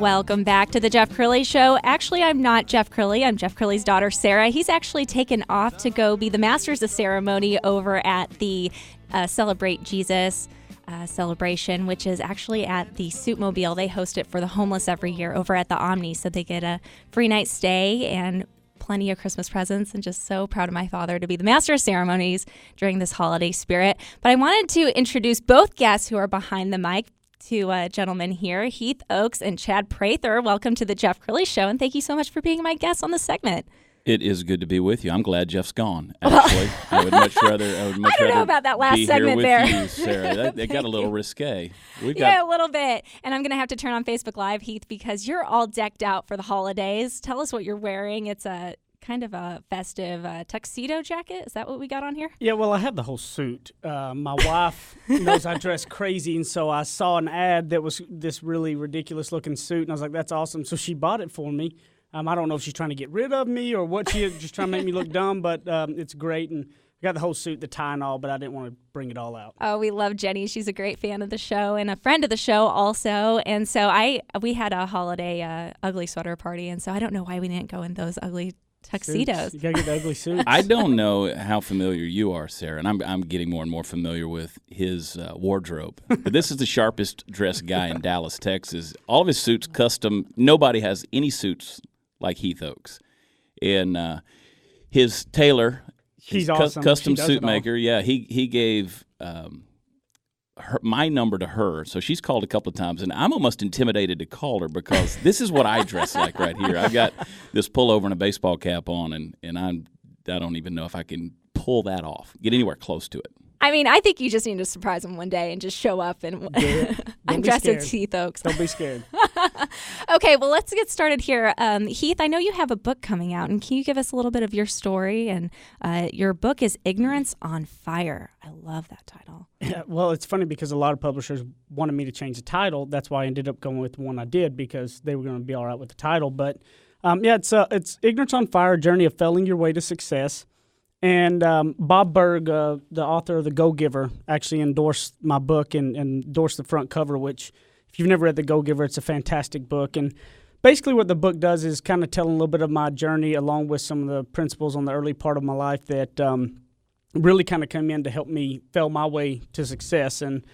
Welcome back to the Jeff Crilley Show. Actually, I'm not Jeff Crilley. I'm Jeff Crilley's daughter, Sarah. He's actually taken off to go be the Masters of Ceremony over at the Celebrate Jesus celebration, which is actually at the Suitmobile. They host it for the homeless every year over at the Omni, so they get a free night stay and plenty of Christmas presents, and just so proud of my father to be the master of ceremonies during this holiday spirit. But I wanted to introduce both guests who are behind the mic. Two gentlemen here, Heath Oakes and Chad Prather. Welcome to the Jeff Crilley Show, and thank you so much for being my guest on the segment. It is good to be with you. I'm glad Jeff's gone, actually. I would much rather I don't know about that last segment there. You, Sarah. That got a little risque. Yeah, a little bit. And I'm going to have to turn on Facebook Live, Heath, because you're all decked out for the holidays. Tell us what you're wearing. It's a kind of a festive tuxedo jacket. Is that what we got on here? Yeah, well, I have the whole suit. My wife knows I dress crazy, and so I saw an ad that was this really ridiculous-looking suit, and I was like, that's awesome. So she bought it for me. I don't know if she's trying to get rid of me or what she is, just trying to make me look dumb, but it's great. And I got the whole suit, the tie and all, but I didn't want to bring it all out. Oh, we love Jenny. She's a great fan of the show and a friend of the show also. And so we had a holiday ugly sweater party, and so I don't know why we didn't go in those ugly tuxedos. Suits. You gotta get the ugly suits. I don't know how familiar you are, Sarah, and I'm getting more and more familiar with his wardrobe. But this is the sharpest dressed guy in Dallas, Texas. All of his suits custom. Nobody has any suits like Heath Oakes. And his tailor, she's awesome. Custom suit maker. Yeah, he gave my number to her, so she's called a couple of times, and I'm almost intimidated to call her because this is what I dress like right here. I've got this pullover and a baseball cap on, and I don't even know if I can pull that off, get anywhere close to it. I mean, I think you just need to surprise him one day and just show up and I'm dressed as Heath Oakes. Don't be scared. Okay, well, let's get started here. Heath, I know you have a book coming out, and can you give us a little bit of your story? And your book is Ignorance on Fire. I love that title. Yeah, well, it's funny because a lot of publishers wanted me to change the title. That's why I ended up going with the one I did, because they were going to be all right with the title. But it's Ignorance on Fire, A Journey of Failing Your Way to Success. And Bob Berg, the author of The Go-Giver, actually endorsed my book and endorsed the front cover, which, if you've never read The Go-Giver, it's a fantastic book. And basically what the book does is kind of tell a little bit of my journey along with some of the principles on the early part of my life that really kind of come in to help me fail my way to success. And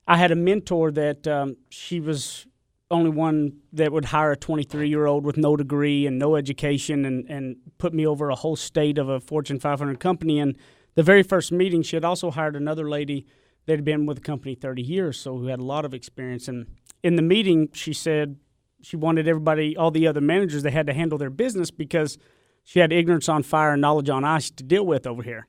I had a mentor that she was only one that would hire a 23-year-old with no degree and no education and put me over a whole state of a Fortune 500 company. And the very first meeting, she had also hired another lady that had been with the company 30 years, so who had a lot of experience. And in the meeting, she said she wanted everybody, all the other managers, they had to handle their business because she had ignorance on fire and knowledge on ice to deal with over here.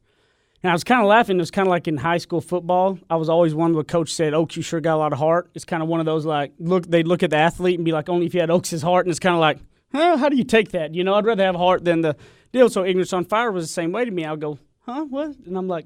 And I was kind of laughing. It was kind of like in high school football. I was always one where coach said, Oaks, you sure got a lot of heart. It's kind of one of those like, they'd look at the athlete and be like, only if you had Oaks' heart. And it's kind of like, how do you take that? You know, I'd rather have heart than the deal. So Ignorance on Fire was the same way to me. I'll go, what? And I'm like,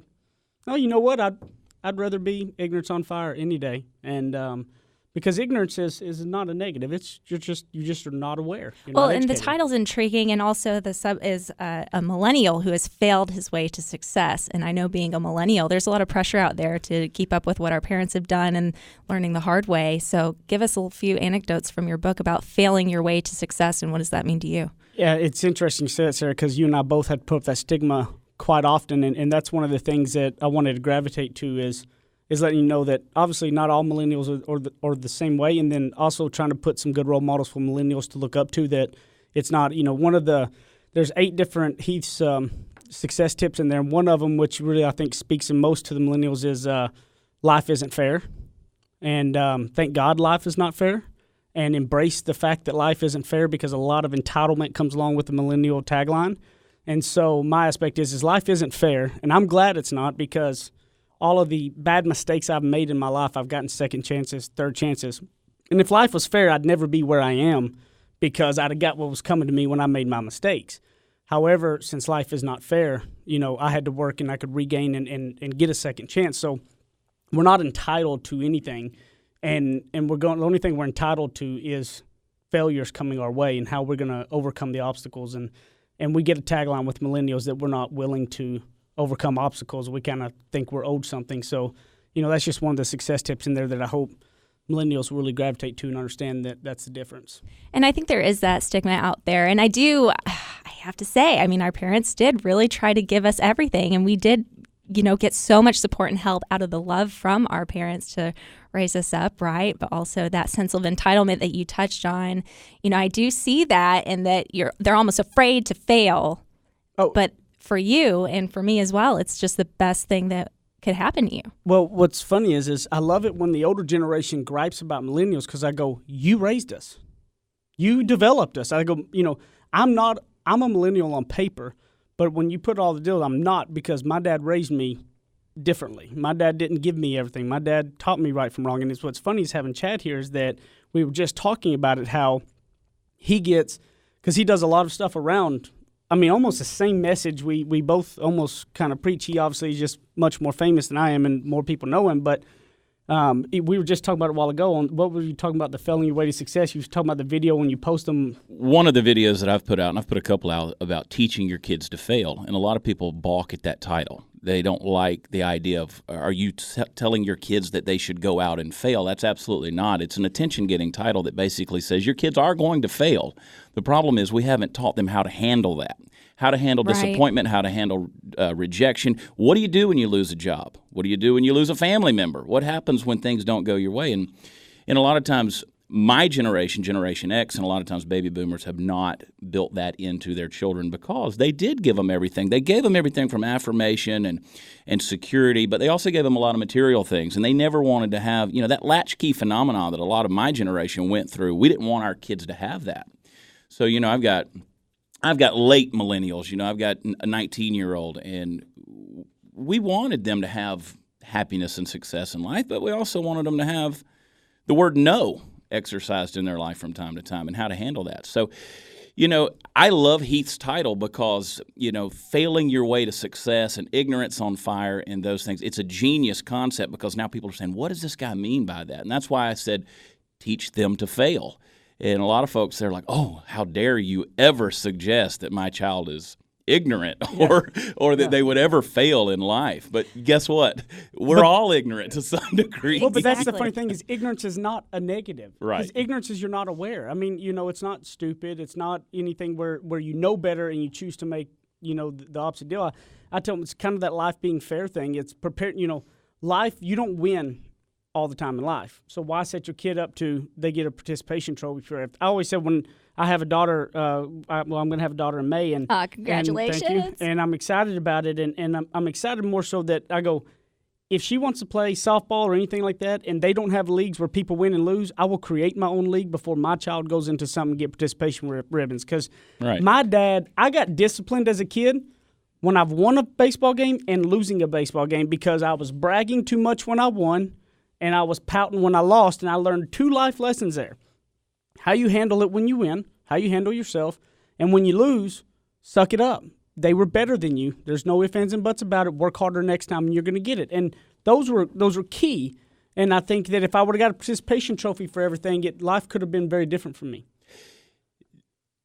oh, you know what? I'd rather be Ignorance on Fire any day. And because ignorance is not a negative. It's you just are not aware. Well, and the title's intriguing, and also the sub is a millennial who has failed his way to success. And I know, being a millennial, there's a lot of pressure out there to keep up with what our parents have done and learning the hard way. So give us a few anecdotes from your book about failing your way to success, and what does that mean to you? Yeah, it's interesting you say that, Sarah, because you and I both had to put up that stigma quite often, and that's one of the things that I wanted to gravitate to is letting you know that obviously not all millennials are the same way, and then also trying to put some good role models for millennials to look up to, that it's not, there's 8 different Heath's success tips in there, and one of them, which really I think speaks the most to the millennials, is life isn't fair, and thank God life is not fair, and embrace the fact that life isn't fair, because a lot of entitlement comes along with the millennial tagline. And so my aspect is life isn't fair, and I'm glad it's not, because all of the bad mistakes I've made in my life, I've gotten second chances, third chances. And if life was fair, I'd never be where I am, because I'd have got what was coming to me when I made my mistakes. However, since life is not fair, I had to work and I could regain and get a second chance. So we're not entitled to anything, and the only thing we're entitled to is failures coming our way and how we're going to overcome the obstacles. And we get a tagline with millennials that we're not willing to overcome obstacles. We kind of think we're owed something. So, that's just one of the success tips in there that I hope millennials really gravitate to and understand that that's the difference. And I think there is that stigma out there. And I have to say, I mean, our parents did really try to give us everything. And we did, get so much support and help out of the love from our parents to raise us up, right? But also that sense of entitlement that you touched on. I do see that, and that they're almost afraid to fail. Oh. But for you and for me as well, it's just the best thing that could happen to you. Well, what's funny is I love it when the older generation gripes about millennials, because I go, you raised us. You developed us. I go, I'm a millennial on paper, but when you put all the deals, I'm not, because my dad raised me differently. My dad didn't give me everything. My dad taught me right from wrong. And what's funny is having Chad here is that we were just talking about it, how he gets, because he does a lot of stuff around, almost the same message we both almost kind of preach. He obviously is just much more famous than I am, and more people know him, but we were just talking about it a while ago. On what were you talking about, the failing your way to success? You were talking about the video when you post them. One of the videos that I've put out, and I've put a couple out, about teaching your kids to fail, and a lot of people balk at that title. They don't like the idea of, are you telling your kids that they should go out and fail? That's absolutely not. It's an attention-getting title that basically says your kids are going to fail. The problem is we haven't taught them how to handle that, how to handle disappointment, how to handle rejection. What do you do when you lose a job? What do you do when you lose a family member? What happens when things don't go your way? And a lot of times, my generation, Generation X, and a lot of times baby boomers have not built that into their children, because they did give them everything. They gave them everything from affirmation and security, but they also gave them a lot of material things. And they never wanted to have, that latchkey phenomenon that a lot of my generation went through. We didn't want our kids to have that. So, I've got late millennials. I've got a 19-year-old, and we wanted them to have happiness and success in life, but we also wanted them to have the word no exercised in their life from time to time, and how to handle that. So, I love Heath's title because, failing your way to success and ignorance on fire and those things, it's a genius concept, because now people are saying, what does this guy mean by that? And that's why I said, teach them to fail. And a lot of folks, they're like, oh, how dare you ever suggest that my child is ignorant or that they would ever fail in life. But guess what? We're all ignorant to some degree. Well, but that's the funny thing, is ignorance is not a negative. Right. Because ignorance is you're not aware. It's not stupid. It's not anything where you know better and you choose to make, the opposite deal. I tell them it's kind of that life being fair thing. It's prepared, life, you don't win all the time in life. So why set your kid up to they get a participation trophy for it? I always said when I have a daughter, I'm going to have a daughter in May. And congratulations. And thank you. And I'm excited about it. And I'm excited more so that I go, if she wants to play softball or anything like that, and they don't have leagues where people win and lose, I will create my own league before my child goes into something and get participation ribbons. Because my dad, I got disciplined as a kid when I've won a baseball game and losing a baseball game, because I was bragging too much when I won, and I was pouting when I lost, and I learned 2 life lessons there. How you handle it when you win, how you handle yourself, and when you lose, suck it up. They were better than you. There's no ifs, ands, and buts about it. Work harder next time, and you're going to get it. And those were key. And I think that if I would have got a participation trophy for everything, life could have been very different for me.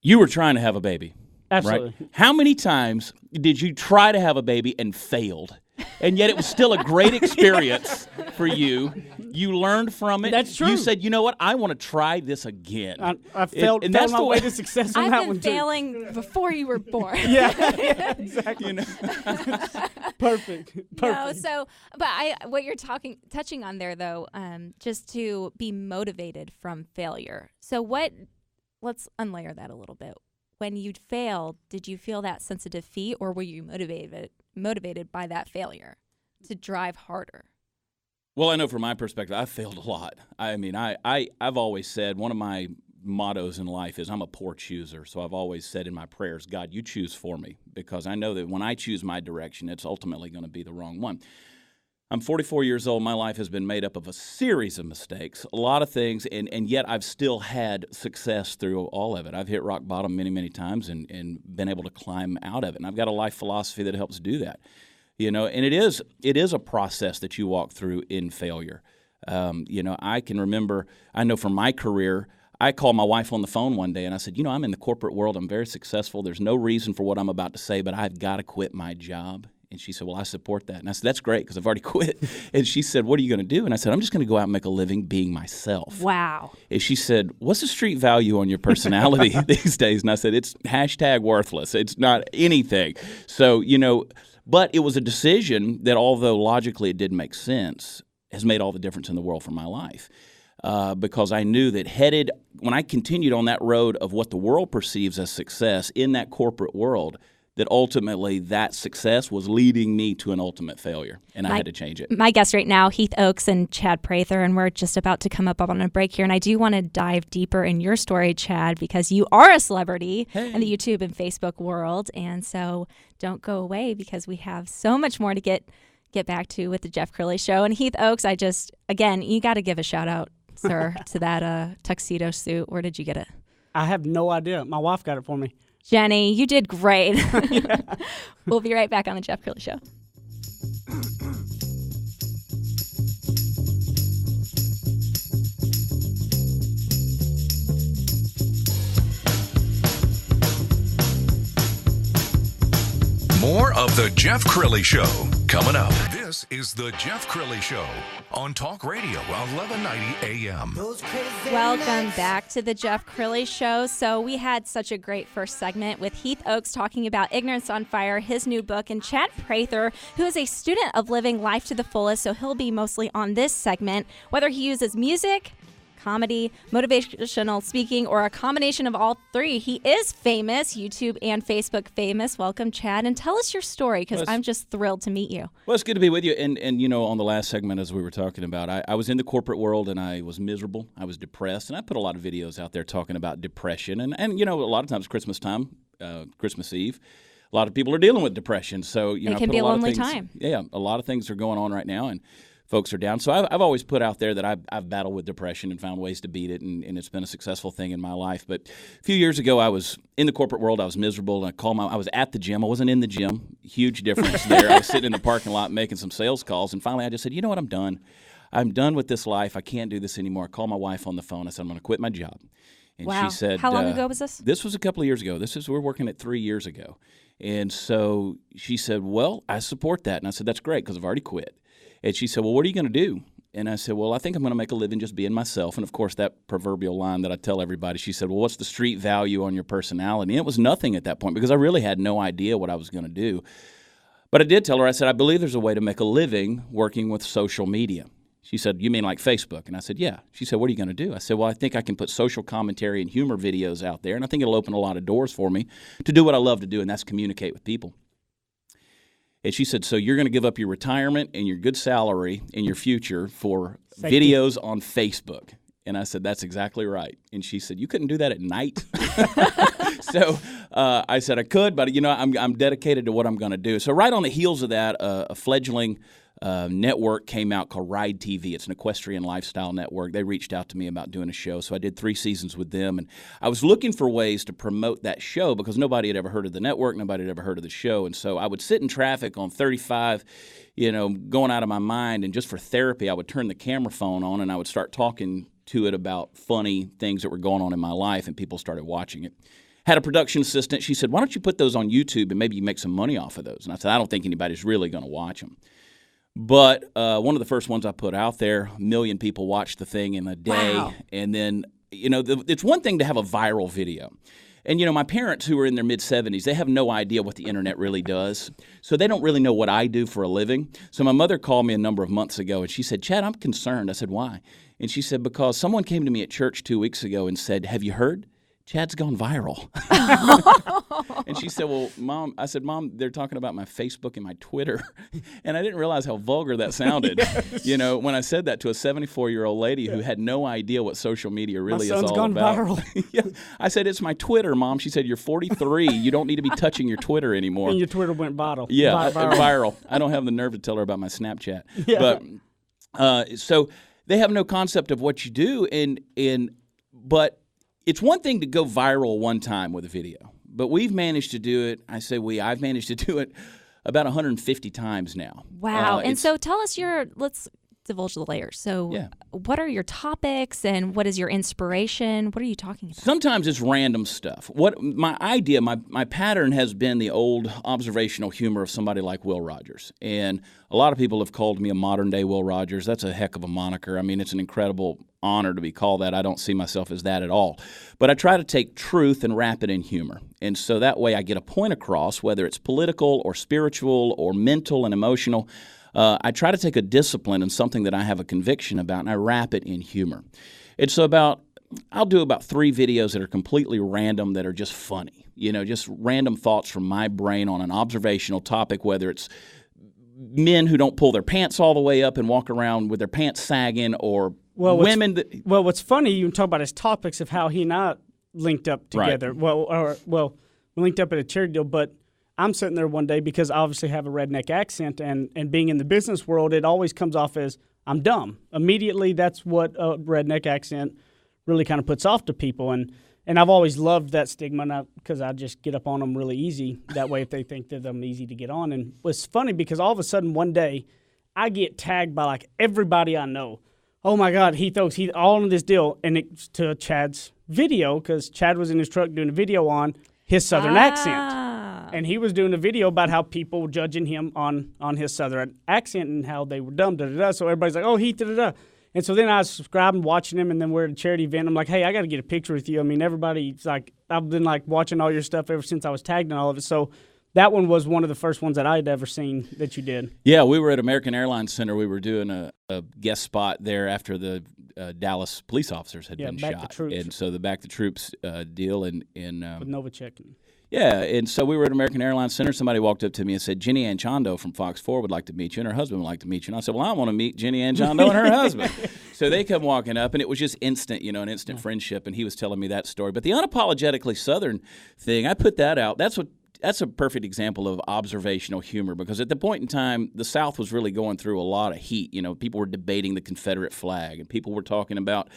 You were trying to have a baby. Absolutely. Right? How many times did you try to have a baby and failed? And yet it was still a great experience for you. You learned from it. That's true. You said, you know what? I want to try this again. I failed my way to success on that one, too. I've been failing before you were born. yeah, exactly. Perfect. No, what you're touching on there, though, just to be motivated from failure. So let's unlayer that a little bit. When you failed, did you feel that sense of defeat, or were you motivated by that failure to drive harder? Well, I know from my perspective, I failed a lot. I've always said one of my mottos in life is I'm a poor chooser. So I've always said in my prayers, God, you choose for me, because I know that when I choose my direction, it's ultimately going to be the wrong one. I'm 44 years old. My life has been made up of a series of mistakes, a lot of things, and yet I've still had success through all of it. I've hit rock bottom many, many times and been able to climb out of it. And I've got a life philosophy that helps do that. And it is a process that you walk through in failure. I can remember, I know from my career, I called my wife on the phone one day and I said, I'm in the corporate world. I'm very successful. There's no reason for what I'm about to say, but I've got to quit my job And she said, well, I support that. And I said, that's great because I've already quit. And she said, what are you going to do? And I said, I'm just going to go out and make a living being myself. Wow. And she said, what's the street value on your personality these days? And I said, it's #worthless. It's not anything. So, but it was a decision that, although logically it didn't make sense, has made all the difference in the world for my life. Because I knew that when I continued on that road of what the world perceives as success in that corporate world, that ultimately that success was leading me to an ultimate failure, and I had to change it. My guests right now, Heath Oakes and Chad Prather, and we're just about to come up on a break here, and I do want to dive deeper in your story, Chad, because you are a celebrity in the YouTube and Facebook world, and so don't go away because we have so much more to get back to with the Jeff Crilley Show. And Heath Oakes, again, you got to give a shout out, sir, to that tuxedo suit. Where did you get it? I have no idea. My wife got it for me. Jenny, you did great. We'll be right back on the Jeff Crilley Show. More of the Jeff Crilley Show coming up. This is the Jeff Crilley Show on Talk Radio 1190 AM. Welcome back to the Jeff Crilley Show. So we had such a great first segment with Heath Oakes talking about Ignorance on Fire, his new book, and Chad Prather, who is a student of living life to the fullest. So he'll be mostly on this segment, whether he uses music, comedy, motivational speaking, or a combination of all three. He is famous, YouTube and Facebook famous. Welcome, Chad, and tell us your story, because I'm just thrilled to meet you. Well, it's good to be with you. And on the last segment, as we were talking about, I was in the corporate world, and I was miserable. I was depressed, and I put a lot of videos out there talking about depression. And a lot of times Christmas time, Christmas Eve, a lot of people are dealing with depression. So, it can be a lonely time. Yeah, a lot of things are going on right now, and folks are down. So I've always put out there that I've battled with depression and found ways to beat it, and it's been a successful thing in my life. But a few years ago, I was in the corporate world. I was miserable, and I was at the gym. I wasn't in the gym. Huge difference there. I was sitting in the parking lot making some sales calls, and finally I just said, you know what, I'm done. I'm done with this life. I can't do this anymore. I called my wife on the phone. I said, I'm going to quit my job. And wow. She said, how long ago was this? This was a couple of years ago. We're working at 3 years ago. And so she said, well, I support that. And I said, that's great, because I've already quit. And she said, well, what are you going to do? And I said, well, I think I'm going to make a living just being myself. And, of course, that proverbial line that I tell everybody, she said, well, what's the street value on your personality? And it was nothing at that point, because I really had no idea what I was going to do. But I did tell her, I said, I believe there's a way to make a living working with social media. She said, you mean like Facebook? And I said, yeah. She said, what are you going to do? I said, well, I think I can put social commentary and humor videos out there, and I think it'll open a lot of doors for me to do what I love to do, and that's communicate with people. And she said, so you're going to give up your retirement and your good salary and your future for videos on Facebook? And I said, that's exactly right. And she said, you couldn't do that at night? So I said I could, but, I'm dedicated to what I'm going to do. So right on the heels of that, a fledgling network came out called Ride TV. It's an equestrian lifestyle network. They reached out to me about doing a show, so I did 3 seasons with them. And I was looking for ways to promote that show because nobody had ever heard of the network, nobody had ever heard of the show. And so I would sit in traffic on 35, going out of my mind, and just for therapy, I would turn the camera phone on and I would start talking to it about funny things that were going on in my life, and people started watching it. Had a production assistant. She said, why don't you put those on YouTube and maybe you make some money off of those? And I said, I don't think anybody's really going to watch them. But one of the first ones I put out there, 1 million people watched the thing in a day. Wow. And then, it's one thing to have a viral video. And, my parents who are in their mid-70s, they have no idea what the internet really does. So they don't really know what I do for a living. So my mother called me a number of months ago, and she said, Chad, I'm concerned. I said, why? And she said, because someone came to me at church 2 weeks ago and said, have you heard? Chad's gone viral. And she said, well, Mom, I said, Mom, they're talking about my Facebook and my Twitter. And I didn't realize how vulgar that sounded. Yes. When I said that to a 74-year-old lady who had no idea what social media really is all My son's gone about. viral. Yeah. I said, it's my Twitter, Mom. She said, you're 43. You don't need to be touching your Twitter anymore. And your Twitter went viral. Yeah, viral. I don't have the nerve to tell her about my Snapchat. Yeah. But so they have no concept of what you do, but it's one thing to go viral one time with a video, but we've managed to do it. I've managed to do it about 150 times now. Wow. And so tell us divulge the layers. So Yeah. what are your topics and what is your inspiration? What are you talking about? Sometimes it's random stuff. What my idea, my pattern has been the old observational humor of somebody like Will Rogers. And a lot of people have called me a modern-day Will Rogers. That's a heck of a moniker. I mean, it's an incredible honor to be called that. I don't see myself as that at all. But I try to take truth and wrap it in humor. And so that way I get a point across, whether it's political or spiritual or mental and emotional. I try to take a discipline and something that I have a conviction about, and I wrap it in humor. It's I'll do about 3 videos that are completely random that are just funny, just random thoughts from my brain on an observational topic, whether it's men who don't pull their pants all the way up and walk around with their pants sagging, or women that... Well, what's funny, you can talk about his topics of how he and I linked up together. Right. We linked up at a charity deal, but I'm sitting there one day because I obviously have a redneck accent, and being in the business world, it always comes off as I'm dumb. Immediately, that's what a redneck accent really kind of puts off to people. And I've always loved that stigma because I just get up on them really easy. That way, if they think that I'm easy to get on. And it's funny because all of a sudden one day, I get tagged by like everybody I know. Oh my God, he's all in this deal. And it's to Chad's video because Chad was in his truck doing a video on his Southern accent. And he was doing a video about how people were judging him on his Southern accent and how they were dumb, da-da-da. So everybody's like, oh, he da-da-da. And so then I was subscribing, watching him, and then we're at a charity event. I'm like, hey, I got to get a picture with you. I mean, everybody's like, I've been like watching all your stuff ever since I was tagged in all of it. So that one was one of the first ones that I had ever seen that you did. Yeah, we were at American Airlines Center. We were doing a guest spot there after the Dallas police officers had been Back shot. the Troops. And so the Back the Troops deal With Novacek. Yeah, and so we were at American Airlines Center. Somebody walked up to me and said, Jenny Ann Chondo from Fox 4 would like to meet you, and her husband would like to meet you. And I said, well, I want to meet Jenny Ann Chondo and her husband. So they come walking up, and it was just instant, an instant friendship, and he was telling me that story. But the unapologetically Southern thing, I put that out. That's a perfect example of observational humor, because at the point in time, the South was really going through a lot of heat. People were debating the Confederate flag, and people were talking about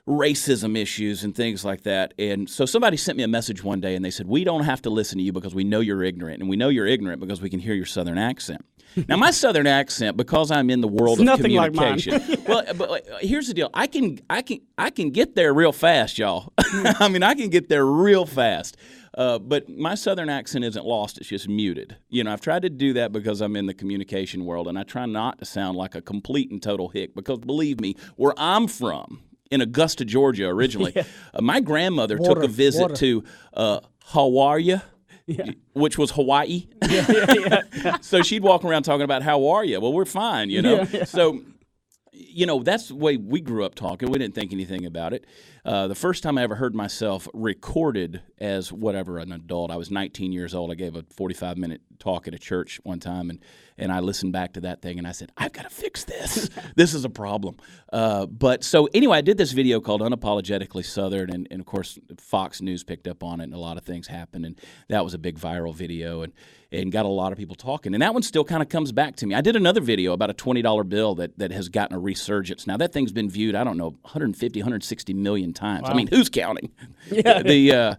racism issues and things like that. And so somebody sent me a message one day, and they said, we don't have to listen to you because we know you're ignorant, and we know you're ignorant because we can hear your Southern accent. Now, my Southern accent, because I'm in the world of communication, like well, but here's the deal. I can get there real fast, y'all. I mean, I can get there real fast. But my Southern accent isn't lost. It's just muted. I've tried to do that because I'm in the communication world, and I try not to sound like a complete and total hick, because believe me, where I'm from, in Augusta, Georgia, originally, my grandmother took a visit to How are you? Yeah. Which was Hawaii. So she'd walk around talking about how are you? Well, we're fine, So, that's the way we grew up talking. We didn't think anything about it. The first time I ever heard myself recorded as an adult, I was 19 years old. I gave a 45-minute talk at a church one time, and I listened back to that thing, and I said, I've got to fix this. This is a problem. But so anyway, I did this video called Unapologetically Southern, and of course, Fox News picked up on it, and a lot of things happened, and that was a big viral video, and got a lot of people talking. And that one still kind of comes back to me. I did another video about a $20 bill that has gotten a resurgence. Now, that thing's been viewed, 150, 160 million times. Wow. I mean, who's counting? Where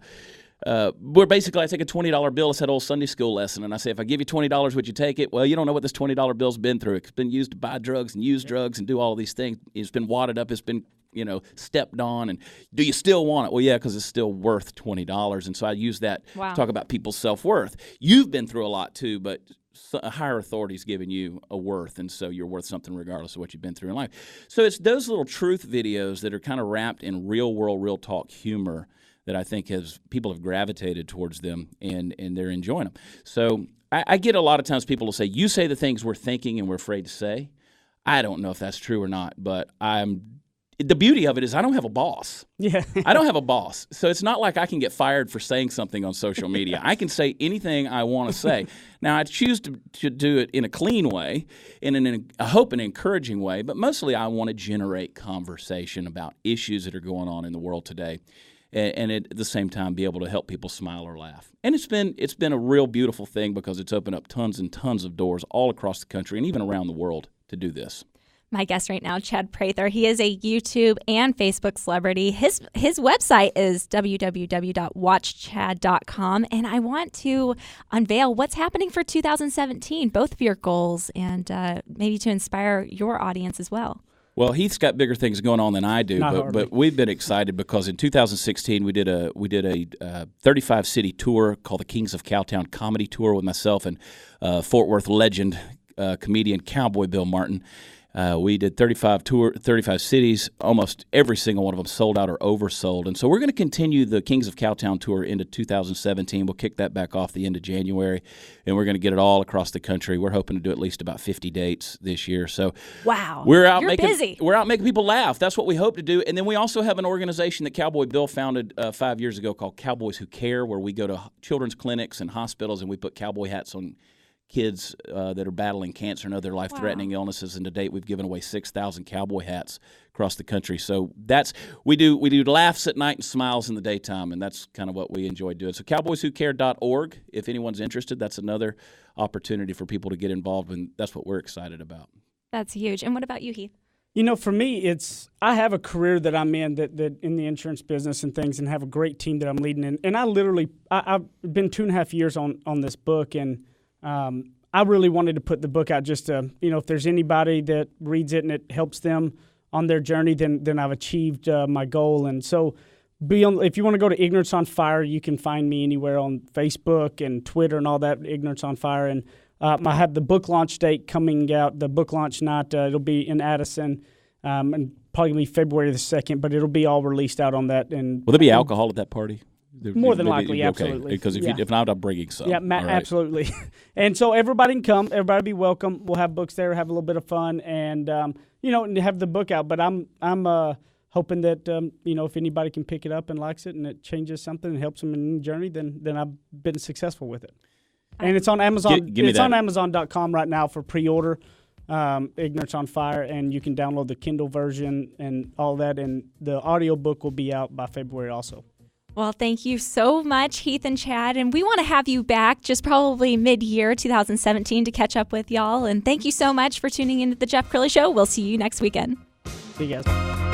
basically I take a $20 bill. It's that old Sunday school lesson, and I say, if I give you $20, would you take it? Well, you don't know what this $20 bill's been through. It's been used to buy drugs and use drugs and do all of these things. It's been wadded up. It's been stepped on. And do you still want it? Well, yeah, because it's still worth $20. And so I use that to talk about people's self-worth. You've been through a lot too, but a higher authority's giving you a worth, and so you're worth something regardless of what you've been through in life. So it's those little truth videos that are kind of wrapped in real-world, real-talk humor that I think people have gravitated towards them, and they're enjoying them. So I get a lot of times people will say, you say the things we're thinking and we're afraid to say. I don't know if that's true or not, but the beauty of it is I don't have a boss. Yeah. I don't have a boss. So it's not like I can get fired for saying something on social media. I can say anything I want to say. Now, I choose to do it in a clean way, I hope an encouraging way, but mostly I want to generate conversation about issues that are going on in the world today, and at the same time be able to help people smile or laugh. And it's been a real beautiful thing because it's opened up tons and tons of doors all across the country and even around the world to do this. My guest right now, Chad Prather. He is a YouTube and Facebook celebrity. His website is www.watchchad.com, and I want to unveil what's happening for 2017, both of your goals, and maybe to inspire your audience as well. Well, Heath's got bigger things going on than I do, but we've been excited because in 2016 we did a 35-city tour called the Kings of Cowtown Comedy Tour with myself and Fort Worth legend comedian Cowboy Bill Martin. We did 35 cities. Almost every single one of them sold out or oversold. And so we're going to continue the Kings of Cowtown tour into 2017. We'll kick that back off the end of January, and we're going to get it all across the country. We're hoping to do at least about 50 dates this year. So wow, You're busy. We're out making people laugh. That's what we hope to do. And then we also have an organization that Cowboy Bill founded 5 years ago called Cowboys Who Care, where we go to children's clinics and hospitals and we put cowboy hats on kids that are battling cancer and other life-threatening illnesses. And to date, we've given away 6,000 cowboy hats across the country. So we do laughs at night and smiles in the daytime, and that's kind of what we enjoy doing. So cowboyswhocare.org, if anyone's interested, that's another opportunity for people to get involved, and that's what we're excited about. That's huge. And what about you, Heath? You know, for me, I have a career that I'm in that in the insurance business and things, and have a great team that I'm leading. And I've been 2.5 years on this book, and I really wanted to put the book out just to, if there's anybody that reads it and it helps them on their journey, then I've achieved my goal. And so if you want to go to Ignorance on Fire, you can find me anywhere on Facebook and Twitter and all that, Ignorance on Fire. And I have the book launch date coming out, the book launch night. It'll be in Addison, and probably be February the 2nd, but it'll be all released out on that. And will there be alcohol at that party? More than likely, absolutely. Okay. Because if not, I'm bringing some. Yeah, absolutely. And so everybody can come. Everybody be welcome. We'll have books there, have a little bit of fun, and and have the book out. But I'm hoping that if anybody can pick it up and likes it, and it changes something and helps them in the journey, then I've been successful with it. And it's on Amazon. It's on Amazon.com right now for pre-order. Ignorance on Fire, and you can download the Kindle version and all that. And the audio book will be out by February also. Well, thank you so much, Heath and Chad. And we want to have you back just probably mid-year 2017 to catch up with y'all. And thank you so much for tuning into the Jeff Crilley Show. We'll see you next weekend. See you guys.